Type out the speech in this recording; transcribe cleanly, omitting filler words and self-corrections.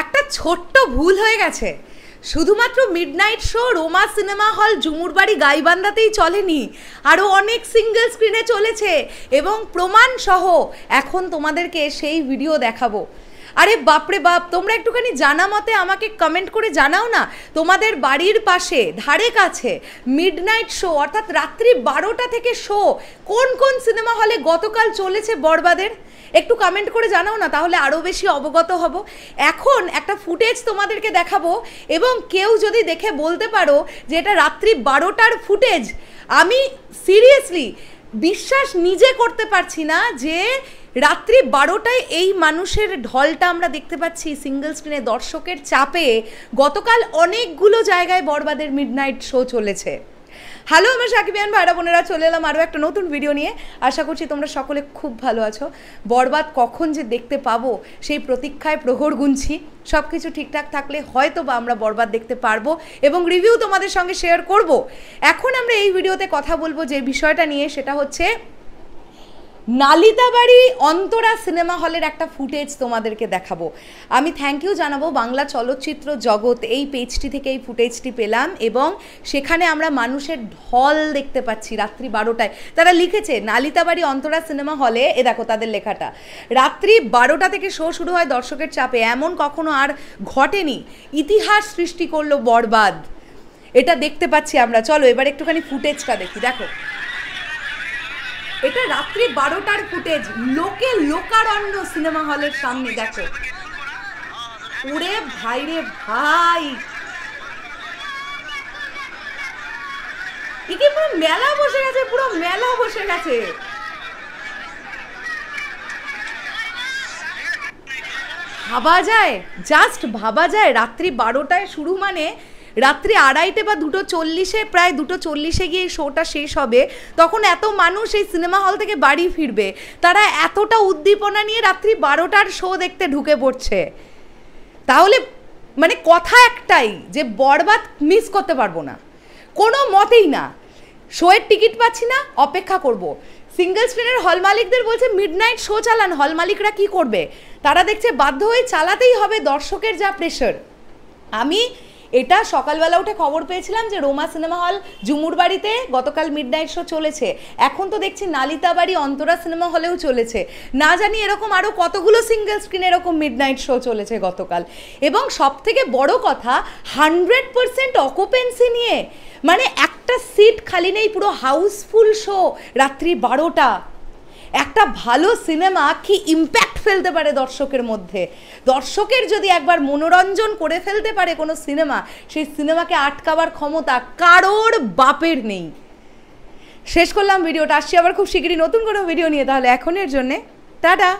একটা ছোট্ট ভুল হয়ে গেছে। শুধুমাত্র midnight show Ruma cinema hall ঝুমুরবাড়ি গাইবান্ধাতেই চলেনি, আরও অনেক সিঙ্গেল স্ক্রিনে চলেছে এবং প্রমাণ সহ এখন তোমাদেরকে সেই ভিডিও দেখাবো। আরে বাপরে বাপ, তোমরা একটুখানি জানা মতে আমাকে কমেন্ট করে জানাও না, তোমাদের বাড়ির পাশে ধারে কাছে মিডনাইট শো অর্থাৎ রাত্রি 12টা থেকে শো কোন কোন সিনেমা হলে গতকাল চলেছে বরবাদের, একটু কমেন্ট করে জানাও না, তাহলে আরও বেশি অবগত হব। এখন একটা ফুটেজ তোমাদেরকে দেখাবো এবং কেউ যদি দেখে বলতে পারো যে এটা রাত্রি 12টার ফুটেজ, আমি সিরিয়াসলি বিশ্বাস নিজে করতে পারছি না যে রাত্রি 12টায় এই মানুষের ঢলটা আমরা দেখতে পাচ্ছি সিঙ্গেল স্ক্রিনে দর্শকের চাপে। গতকাল অনেকগুলো জায়গায় বরবাদের মিডনাইট শো চলেছে। হ্যালো, আমার সাকিবিয়ান ভাইরা বোনেরা, চলে এলাম আরও একটা নতুন ভিডিও নিয়ে। আশা করছি তোমরা সকলে খুব ভালো আছো। বরবাদ কখন যে দেখতে পাবো সেই প্রতীক্ষায় প্রহর গুনছি। সব কিছু ঠিকঠাক থাকলে হয়তো বা আমরা বরবাদ দেখতে পারবো এবং রিভিউ তোমাদের সঙ্গে শেয়ার করব। এখন আমরা এই ভিডিওতে কথা বলবো যে বিষয়টা নিয়ে, সেটা হচ্ছে নালিতাবাড়ি অন্তরা সিনেমা হলের একটা ফুটেজ তোমাদেরকে দেখাবো। আমি থ্যাংক ইউ জানাবো বাংলা চলচ্চিত্র জগৎ, এই পেজটি থেকে এই ফুটেজটি পেলাম এবং সেখানে আমরা মানুষের ঢল দেখতে পাচ্ছি রাত্রি 12টায়। তারা লিখেছে নালিতাবাড়ি অন্তরা সিনেমা হলে, এ দেখো তাদের লেখাটা, রাত্রি 12টা থেকে শো শুরু হয় দর্শকের চাপে, এমন কখনো আর ঘটেনি, ইতিহাস সৃষ্টি করলো বরবাদ। এটা দেখতে পাচ্ছি আমরা। চলো এবার একটুখানি ফুটেজটা দেখি। দেখো, এটা রাত্রি 12টার ফুটেজ, লোকে লোকারণ্য সিনেমা হলের সামনে। দেখো, ওরে ভাই রে ভাই, একে পুরো মেলা বসে গেছে, পুরো মেলা বসে গেছে। ভাবা যায়, জাস্ট ভাবা যায়, রাত্রি 12টায় শুরু মানে রাত্রি 2:30 বা 2:40, প্রায় 2:40 গিয়ে শোটা শেষ হবে। তখন এত মানুষ এই সিনেমা হল থেকে বাড়ি ফিরবে, তারা এতটা উদ্দীপনা নিয়ে রাত্রি 12টার শো দেখতে ঢুকে পড়ছে। তাহলে মানে কথা একটাই, যে বরবাদ মিস করতে পারবো না, কোনো মতেই না। শোয়ের টিকিট পাচ্ছি না, অপেক্ষা করব। সিঙ্গেল স্ক্রিনের হল মালিকদের বলছে মিডনাইট শো চালান, হল মালিকরা কি করবে? তারা দেখছে বাধ্য হয়ে চালাতেই হবে, দর্শকের যা প্রেশার। আমি এটা সকালবেলা উঠে খবর পেয়েছিলাম যে রোমা সিনেমা হল ঝুমুরবাড়িতে গতকাল মিডনাইট শো চলেছে। এখন তো দেখছি নালিতাবাড়ি অন্তরা সিনেমা হলেও চলেছে। না জানি এরকম আরও কতগুলো সিঙ্গেল স্ক্রিনে এরকম মিডনাইট শো চলেছে গতকাল। এবং সবথেকে বড় কথা, 100% অকুপেন্সি নিয়ে, মানে একটা সিট খালি নেই, পুরো হাউসফুল শো রাত্রি 12টা। একটা ভালো সিনেমা কি ইম্প্যাক্ট ফেলতে পারে দর্শকের মধ্যে। দর্শকের যদি একবার মনোরঞ্জন করে ফেলতে পারে কোনো সিনেমা, সেই সিনেমাকে আটকাবার ক্ষমতা কারোর বাপের নেই। শেষ করলাম ভিডিওটা, আসছি আবার খুব শিগগিরই নতুন কোনো ভিডিও নিয়ে। তাহলে এখনের জন্যে টাটা।